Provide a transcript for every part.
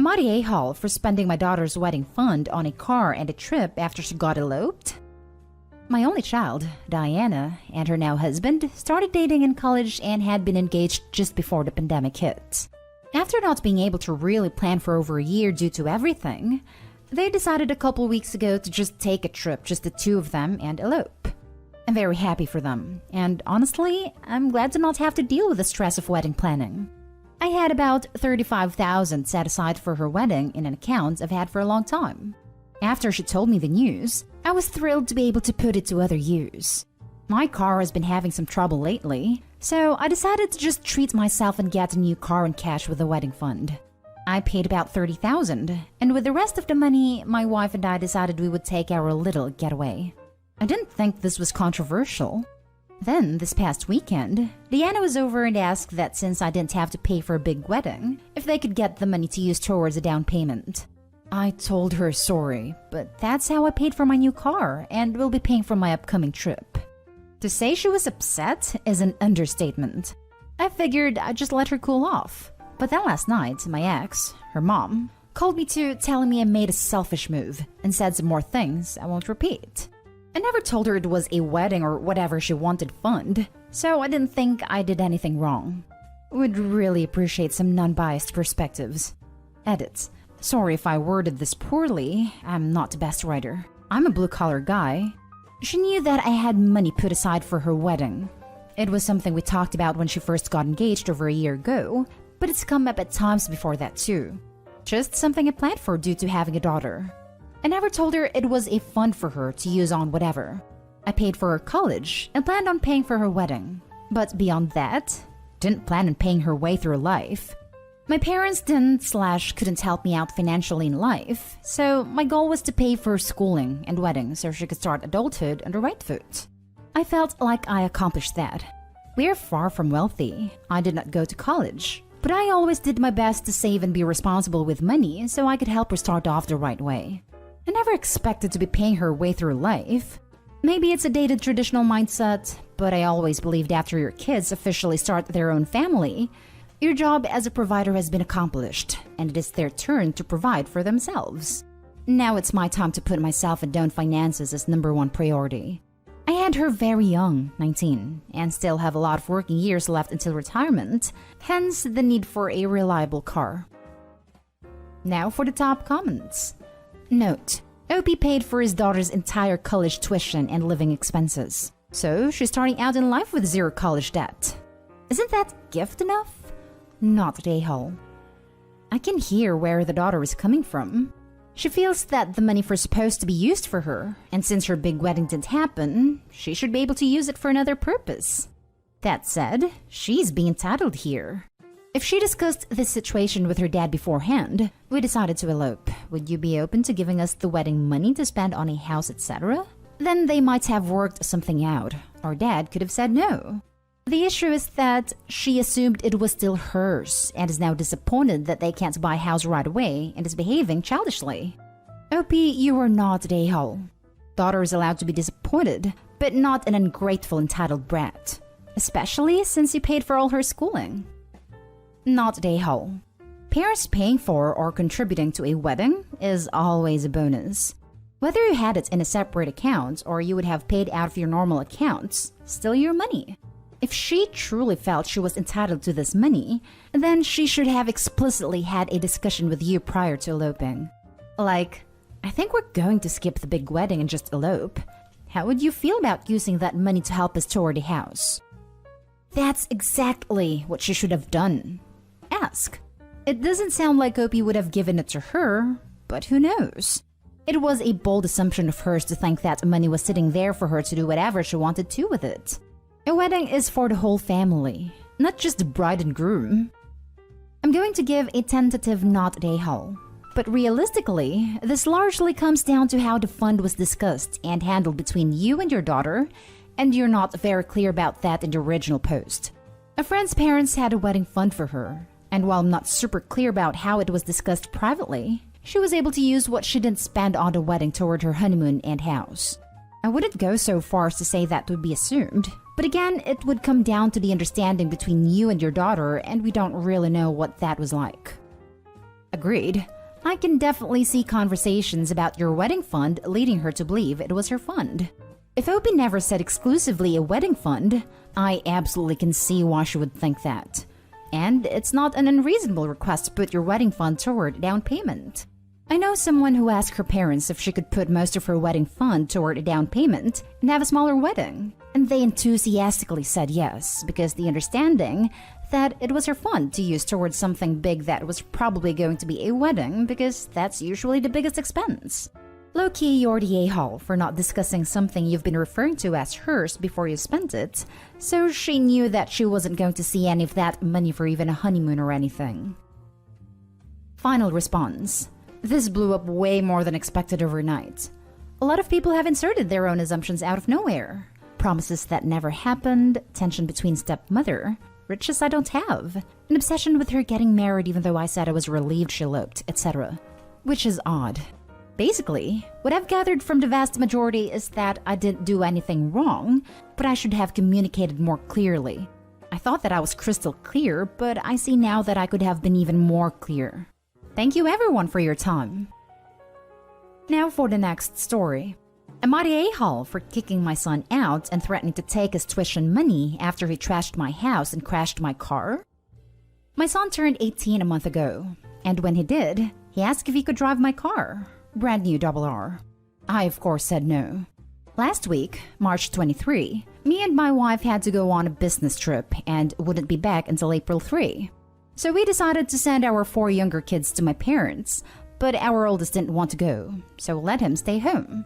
Am I the a-hole for spending my daughter's wedding fund on a car and a trip after she got eloped? My only child, Diana, and her now husband started dating in college and had been engaged just before the pandemic hit. After not being able to really plan for over a year due to everything, they decided a couple weeks ago to just take a trip, just the two of them, and elope. I'm very happy for them, and honestly, I'm glad to not have to deal with the stress of wedding planning. I had about $35,000 set aside for her wedding in an account I've had for a long time. After she told me the news, I was thrilled to be able to put it to other use. My car has been having some trouble lately, so I decided to just treat myself and get a new car in cash with the wedding fund. I paid about $30,000, and with the rest of the money, my wife and I decided we would take our little getaway. I didn't think this was controversial. Then, this past weekend, Deanna was over and asked that since I didn't have to pay for a big wedding, if they could get the money to use towards a down payment. I told her sorry, but that's how I paid for my new car and will be paying for my upcoming trip. To say she was upset is an understatement. I figured I'd just let her cool off. But then last night, my ex, her mom, called me to telling me I made a selfish move and said some more things I won't repeat. I never told her it was a wedding or whatever she wanted fund, so I didn't think I did anything wrong. Would really appreciate some non-biased perspectives. Edit. Sorry if I worded this poorly, I'm not the best writer. I'm a blue-collar guy. She knew that I had money put aside for her wedding. It was something we talked about when she first got engaged over a year ago, but it's come up at times before that too. Just something I planned for due to having a daughter. I never told her it was a fund for her to use on whatever. I paid for her college and planned on paying for her wedding. But beyond that, didn't plan on paying her way through life. My parents couldn't help me out financially in life, so my goal was to pay for her schooling and wedding so she could start adulthood on the right foot. I felt like I accomplished that. We are far from wealthy. I did not go to college, but I always did my best to save and be responsible with money so I could help her start off the right way. I never expected to be paying her way through life. Maybe it's a dated traditional mindset, but I always believed after your kids officially start their own family, your job as a provider has been accomplished, and it is their turn to provide for themselves. Now it's my time to put myself and own finances as #1 priority. I had her very young, 19, and still have a lot of working years left until retirement, hence the need for a reliable car. Now for the top comments. Note: Opie paid for his daughter's entire college tuition and living expenses, so she's starting out in life with zero college debt. Isn't that gift enough? Not the a-hole. I can hear where the daughter is coming from. She feels that the money was supposed to be used for her, and since her big wedding didn't happen, she should be able to use it for another purpose. That said, she's being entitled here. If she discussed this situation with her dad beforehand, we decided to elope. Would you be open to giving us the wedding money to spend on a house, etc.? Then they might have worked something out. Our dad could have said no. The issue is that she assumed it was still hers and is now disappointed that they can't buy a house right away and is behaving childishly. Opie, you are not an a-hole. Daughter is allowed to be disappointed, but not an ungrateful entitled brat. Especially since you paid for all her schooling. Not an a-hole. Parents paying for or contributing to a wedding is always a bonus. Whether you had it in a separate account or you would have paid out of your normal accounts, still your money. If she truly felt she was entitled to this money, then she should have explicitly had a discussion with you prior to eloping. Like, I think we're going to skip the big wedding and just elope. How would you feel about using that money to help us toward a house? That's exactly what she should have done. Ask. It doesn't sound like Opie would have given it to her, but who knows? It was a bold assumption of hers to think that money was sitting there for her to do whatever she wanted to with it. A wedding is for the whole family, not just the bride and groom. I'm going to give a tentative not a-hole. But realistically, this largely comes down to how the fund was discussed and handled between you and your daughter, and you're not very clear about that in the original post. A friend's parents had a wedding fund for her, and while I'm not super clear about how it was discussed privately, she was able to use what she didn't spend on the wedding toward her honeymoon and house. I wouldn't go so far as to say that would be assumed, but again, it would come down to the understanding between you and your daughter, and we don't really know what that was like. Agreed. I can definitely see conversations about your wedding fund leading her to believe it was her fund. If Opie never said exclusively a wedding fund, I absolutely can see why she would think that. And it's not an unreasonable request to put your wedding fund toward down payment. I know someone who asked her parents if she could put most of her wedding fund toward a down payment and have a smaller wedding, and they enthusiastically said yes, because the understanding that it was her fund to use towards something big that was probably going to be a wedding, because that's usually the biggest expense. Low-key, you're the a-hole for not discussing something you've been referring to as hers before you spent it, so she knew that she wasn't going to see any of that money for even a honeymoon or anything. Final response. This blew up way more than expected overnight. A lot of people have inserted their own assumptions out of nowhere. Promises that never happened, tension between stepmother, riches I don't have, an obsession with her getting married even though I said I was relieved she eloped, etc. Which is odd. Basically, what I've gathered from the vast majority is that I didn't do anything wrong, but I should have communicated more clearly. I thought that I was crystal clear, but I see now that I could have been even more clear. Thank you everyone for your time. Now for the next story. Am I the a-hole for kicking my son out and threatening to take his tuition money after he trashed my house and crashed my car? My son turned 18 a month ago, and when he did, he asked if he could drive my car. Brand new R. I of course said no. Last week, March 23, me and my wife had to go on a business trip and wouldn't be back until April 3. So we decided to send our 4 younger kids to my parents, but our oldest didn't want to go, so let him stay home.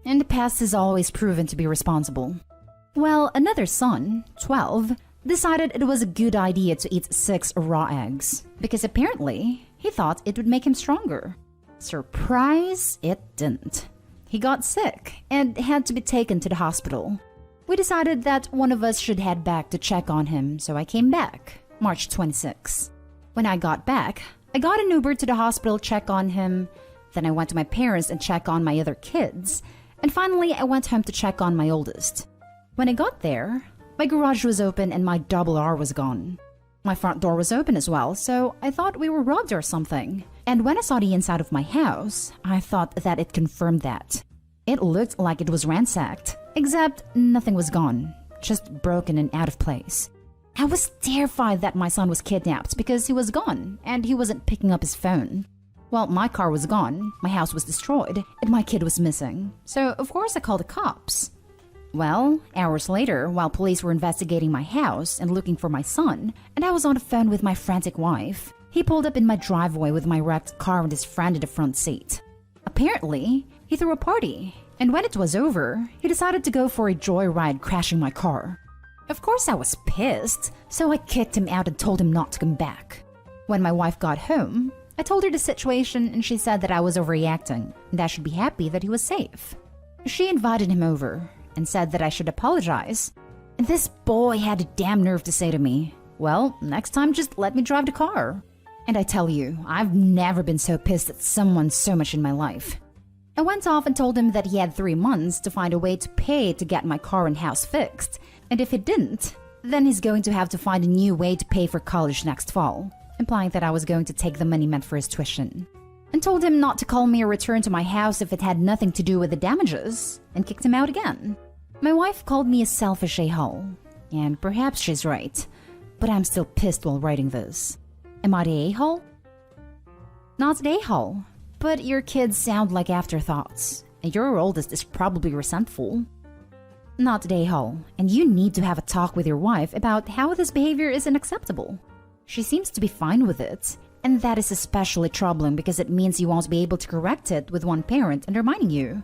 And the past has always proven to be responsible. Well, another son, 12, decided it was a good idea to eat 6 raw eggs, because apparently he thought it would make him stronger. Surprise, it didn't. He got sick and had to be taken to the hospital. We decided that one of us should head back to check on him, so I came back, March 26. When I got back, I got an Uber to the hospital to check on him, then I went to my parents and check on my other kids, and finally I went home to check on my oldest. When I got there, my garage was open and my R was gone. My front door was open as well, so I thought we were robbed or something. And when I saw the inside of my house, I thought that it confirmed that. It looked like it was ransacked, except nothing was gone, just broken and out of place. I was terrified that my son was kidnapped because he was gone and he wasn't picking up his phone. Well, my car was gone, my house was destroyed, and my kid was missing. So, of course, I called the cops. Well, hours later, while police were investigating my house and looking for my son, and I was on the phone with my frantic wife, he pulled up in my driveway with my wrecked car and his friend in the front seat. Apparently, he threw a party, and when it was over, he decided to go for a joyride crashing my car. Of course I was pissed, so I kicked him out and told him not to come back. When my wife got home, I told her the situation and she said that I was overreacting and I should be happy that he was safe. She invited him over and said that I should apologize. And this boy had the damn nerve to say to me, "Well, next time just let me drive the car." And I tell you, I've never been so pissed at someone so much in my life. I went off and told him that he had 3 months to find a way to pay to get my car and house fixed. And if he didn't, then he's going to have to find a new way to pay for college next fall, implying that I was going to take the money meant for his tuition. And told him not to call me or return to my house if it had nothing to do with the damages, and kicked him out again. My wife called me a selfish a-hole, and perhaps she's right, but I'm still pissed while writing this. Am I the a-hole? Not the a-hole, but your kids sound like afterthoughts, and your oldest is probably resentful. Not the a-hole, and you need to have a talk with your wife about how this behavior is unacceptable. She seems to be fine with it, and that is especially troubling because it means you won't be able to correct it with one parent undermining you.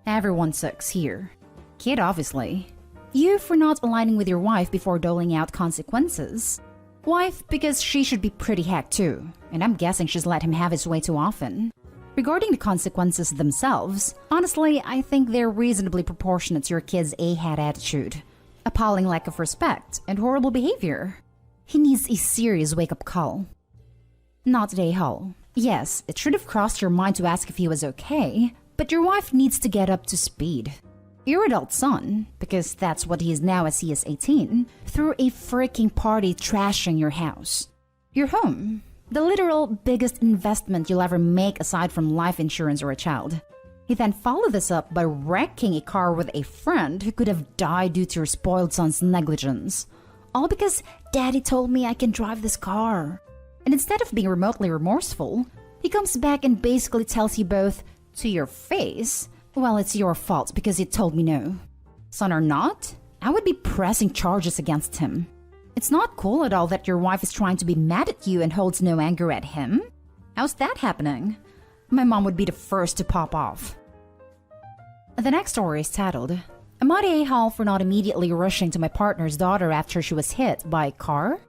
Everyone sucks here. Kid, obviously. You for not aligning with your wife before doling out consequences. Wife, because she should be pretty hacked too, and I'm guessing she's let him have his way too often. Regarding the consequences themselves, honestly, I think they're reasonably proportionate to your kid's a-hat attitude. Appalling lack of respect and horrible behavior. He needs a serious wake-up call. Not the a-hole. Yes, it should have crossed your mind to ask if he was okay, but your wife needs to get up to speed. Your adult son, because that's what he is now as he is 18, threw a freaking party trashing your house. Your home. The literal biggest investment you'll ever make aside from life insurance or a child. He then followed this up by wrecking a car with a friend who could have died due to your spoiled son's negligence. All because Daddy told me I can drive this car. And instead of being remotely remorseful, he comes back and basically tells you both to your face, well, it's your fault because you told me no. Son or not, I would be pressing charges against him. It's not cool at all that your wife is trying to be mad at you and holds no anger at him. How's that happening? My mom would be the first to pop off. The next story is titled, Am I the a-hole for not immediately rushing to my partner's daughter after she was hit by a car?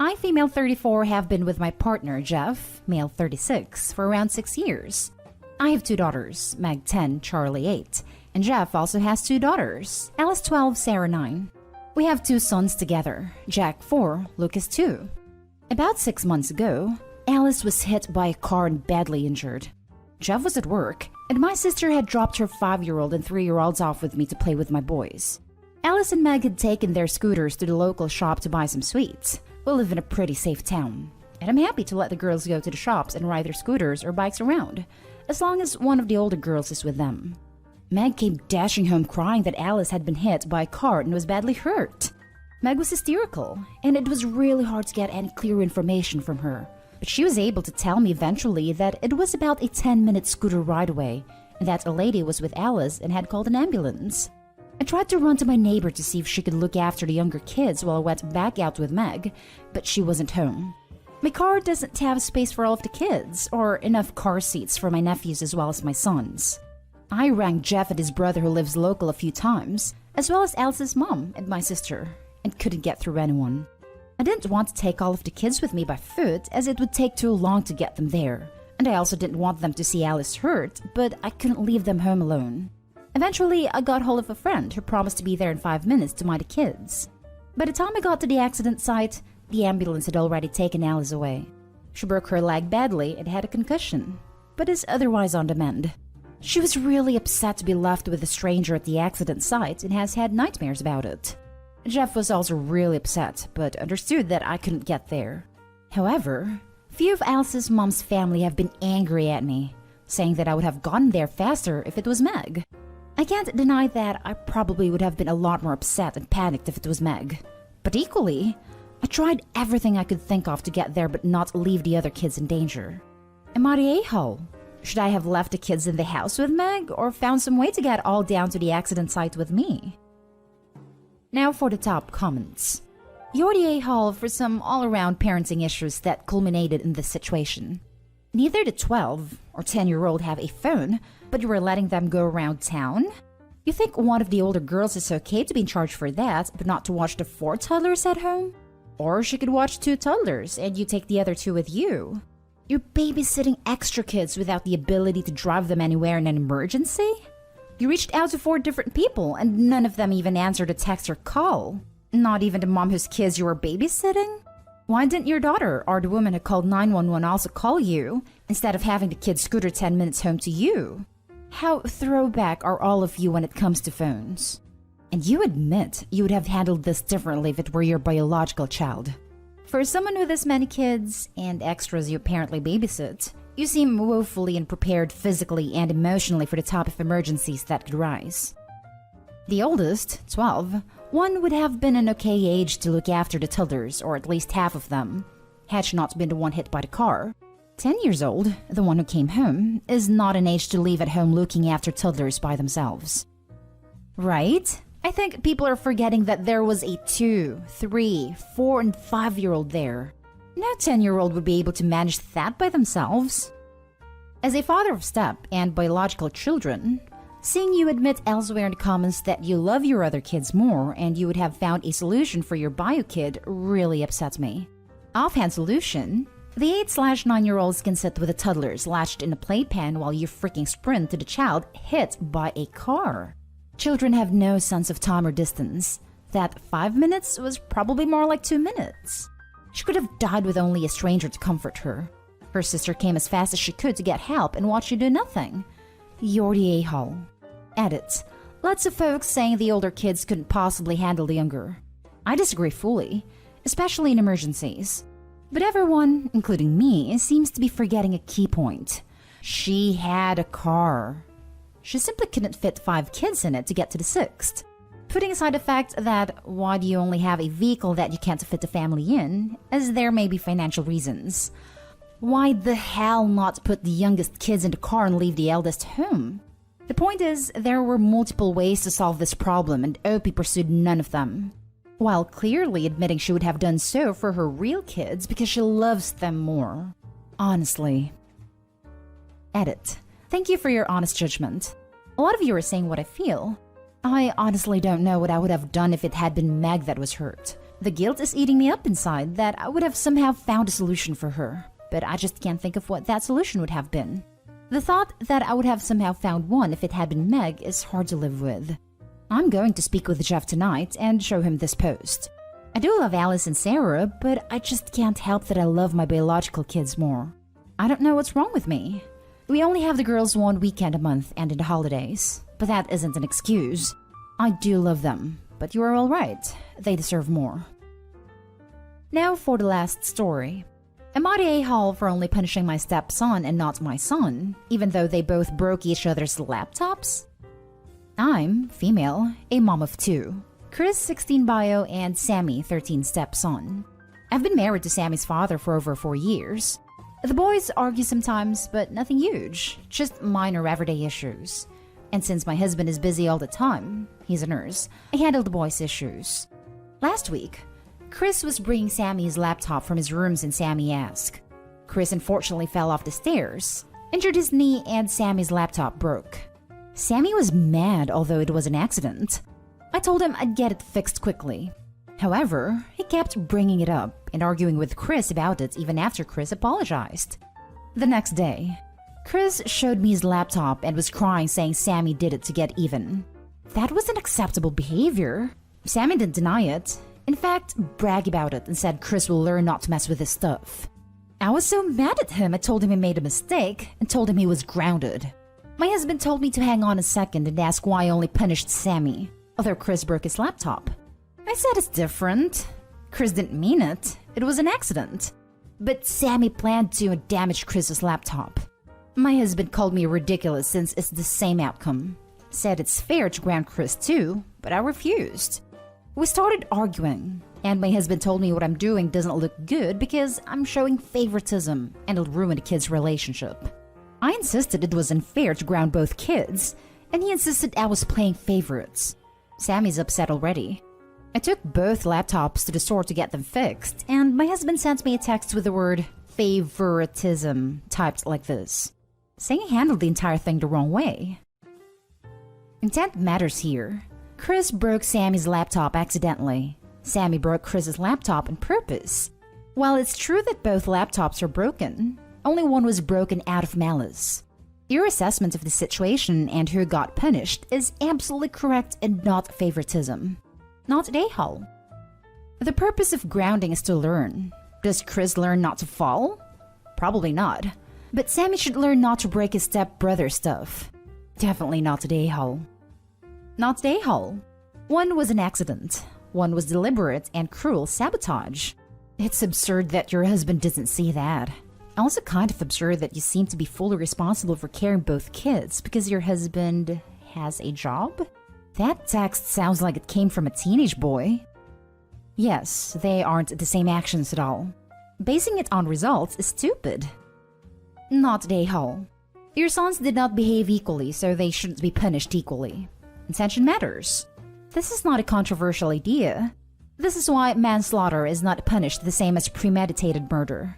I, female 34, have been with my partner, Jeff, male 36, for around 6 years. I have 2 daughters, Meg 10, Charlie 8, and Jeff also has 2 daughters, Alice 12, Sarah 9. We have 2 sons together, Jack 4, Lucas 2. About 6 months ago, Alice was hit by a car and badly injured. Jeff was at work, and my sister had dropped her 5-year-old and 3-year-olds off with me to play with my boys. Alice and Meg had taken their scooters to the local shop to buy some sweets. We live in a pretty safe town, and I'm happy to let the girls go to the shops and ride their scooters or bikes around, as long as one of the older girls is with them. Meg came dashing home crying that Alice had been hit by a car and was badly hurt. Meg was hysterical, and it was really hard to get any clear information from her. But she was able to tell me eventually that it was about a 10-minute scooter ride away, and that a lady was with Alice and had called an ambulance. I tried to run to my neighbor to see if she could look after the younger kids while I went back out with Meg, but she wasn't home. My car doesn't have space for all of the kids, or enough car seats for my nephews as well as my sons. I rang Jeff and his brother who lives local a few times, as well as Alice's mom and my sister, and couldn't get through anyone. I didn't want to take all of the kids with me by foot as it would take too long to get them there, and I also didn't want them to see Alice hurt, but I couldn't leave them home alone. Eventually, I got hold of a friend who promised to be there in 5 minutes to mind the kids. By the time I got to the accident site, the ambulance had already taken Alice away. She broke her leg badly and had a concussion, but is otherwise on the mend. She was really upset to be left with a stranger at the accident site and has had nightmares about it. Jeff was also really upset, but understood that I couldn't get there. However, few of Alice's mom's family have been angry at me, saying that I would have gotten there faster if it was Meg. I can't deny that I probably would have been a lot more upset and panicked if it was Meg. But equally, I tried everything I could think of to get there but not leave the other kids in danger. Am I the a-hole? Should I have left the kids in the house with Meg or found some way to get all down to the accident site with me? Now for the top comments. You're the a-hole for some all-around parenting issues that culminated in this situation. Neither the 12 or 10-year-old have a phone, but you were letting them go around town? You think one of the older girls is okay to be in charge for that, but not to watch the 4 toddlers at home? Or she could watch 2 toddlers and you take the other 2 with you? You're babysitting extra kids without the ability to drive them anywhere in an emergency? You reached out to 4 different people and none of them even answered a text or call. Not even the mom whose kids you were babysitting? Why didn't your daughter or the woman who called 911 also call you instead of having the kids scooter 10 minutes home to you? How throwback are all of you when it comes to phones? And you admit you would have handled this differently if it were your biological child. For someone with this many kids and extras you apparently babysit, you seem woefully unprepared physically and emotionally for the type of emergencies that could rise. The oldest, 12, one would have been an okay age to look after the toddlers, or at least half of them, had she not been the one hit by the car. 10 years old, the one who came home, is not an age to leave at home looking after toddlers by themselves. Right? I think people are forgetting that there was a 2, 3, 4, and 5-year-old there. No 10-year-old would be able to manage that by themselves. As a father of step and biological children, seeing you admit elsewhere in the comments that you love your other kids more and you would have found a solution for your bio kid really upsets me. Offhand solution: the 8/9-year-olds can sit with the toddlers latched in a playpen while you freaking sprint to the child hit by a car. Children have no sense of time or distance. That 5 minutes was probably more like 2 minutes. She could have died with only a stranger to comfort her. Her sister came as fast as she could to get help and watched you do nothing. You're the a-hole. Edit. Lots of folks saying the older kids couldn't possibly handle the younger. I disagree fully, especially in emergencies. But everyone, including me, seems to be forgetting a key point. She had a car. She simply couldn't fit 5 kids in it to get to the 6th. Putting aside the fact that why do you only have a vehicle that you can't fit a family in, as there may be financial reasons. Why the hell not put the youngest kids in the car and leave the eldest home? The point is, there were multiple ways to solve this problem and Opie pursued none of them, while clearly admitting she would have done so for her real kids because she loves them more. Honestly. Edit. Thank you for your honest judgment. A lot of you are saying what I feel. I honestly don't know what I would have done if it had been Meg that was hurt. The guilt is eating me up inside that I would have somehow found a solution for her, but I just can't think of what that solution would have been. The thought that I would have somehow found one if it had been Meg is hard to live with. I'm going to speak with Jeff tonight and show him this post. I do love Alice and Sarah, but I just can't help that I love my biological kids more. I don't know what's wrong with me. We only have the girls 1 weekend a month and in the holidays, but that isn't an excuse. I do love them, but you are all right. They deserve more. Now for the last story. Am I the a-hole for only punishing my stepson and not my son, even though they both broke each other's laptops? I'm, female, a mom of 2. Chris, 16 bio, and Sammy, 13 stepson. I've been married to Sammy's father for over 4 years. The boys argue sometimes, but nothing huge, just minor everyday issues. And since my husband is busy all the time, he's a nurse, I handle the boys' issues. Last week, Chris was bringing Sammy his laptop from his rooms and Sammy asked. Chris unfortunately fell off the stairs, injured his knee, and Sammy's laptop broke. Sammy was mad, although it was an accident. I told him I'd get it fixed quickly. However, he kept bringing it up and arguing with Chris about it even after Chris apologized. The next day, Chris showed me his laptop and was crying, saying Sammy did it to get even. That wasn't acceptable behavior. Sammy didn't deny it. In fact, brag about it and said Chris will learn not to mess with his stuff. I was so mad at him, I told him he made a mistake and told him he was grounded. My husband told me to hang on a second and ask why I only punished Sammy, although Chris broke his laptop. I said it's different. Chris didn't mean it. It was an accident. But Sammy planned to and damaged Chris's laptop. My husband called me ridiculous since it's the same outcome. Said it's fair to ground Chris too, but I refused. We started arguing, and my husband told me what I'm doing doesn't look good because I'm showing favoritism and it'll ruin the kids' relationship. I insisted it was unfair to ground both kids, and he insisted I was playing favorites. Sammy's upset already. I took both laptops to the store to get them fixed, and my husband sent me a text with the word favoritism typed like this, saying he handled the entire thing the wrong way. Intent matters here. Chris broke Sammy's laptop accidentally. Sammy broke Chris's laptop on purpose. While it's true that both laptops are broken, only one was broken out of malice. Your assessment of the situation and who got punished is absolutely correct and not favoritism. Not an a-hole. The purpose of grounding is to learn. Does Chris learn not to fall? Probably not. But Sammy should learn not to break his stepbrother's stuff. Definitely not an a-hole. Not an a-hole. One was an accident. One was deliberate and cruel sabotage. It's absurd that your husband doesn't see that. Also kind of absurd that you seem to be fully responsible for caring both kids because your husband has a job? That text sounds like it came from a teenage boy. Yes, they aren't the same actions at all. Basing it on results is stupid. Not an a-hole. Your sons did not behave equally, so they shouldn't be punished equally. Intention matters. This is not a controversial idea. This is why manslaughter is not punished the same as premeditated murder.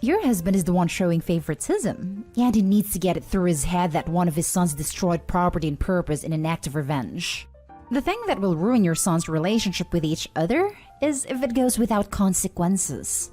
Your husband is the one showing favoritism, and he needs to get it through his head that one of his sons destroyed property on purpose in an act of revenge. The thing that will ruin your sons' relationship with each other is if it goes without consequences.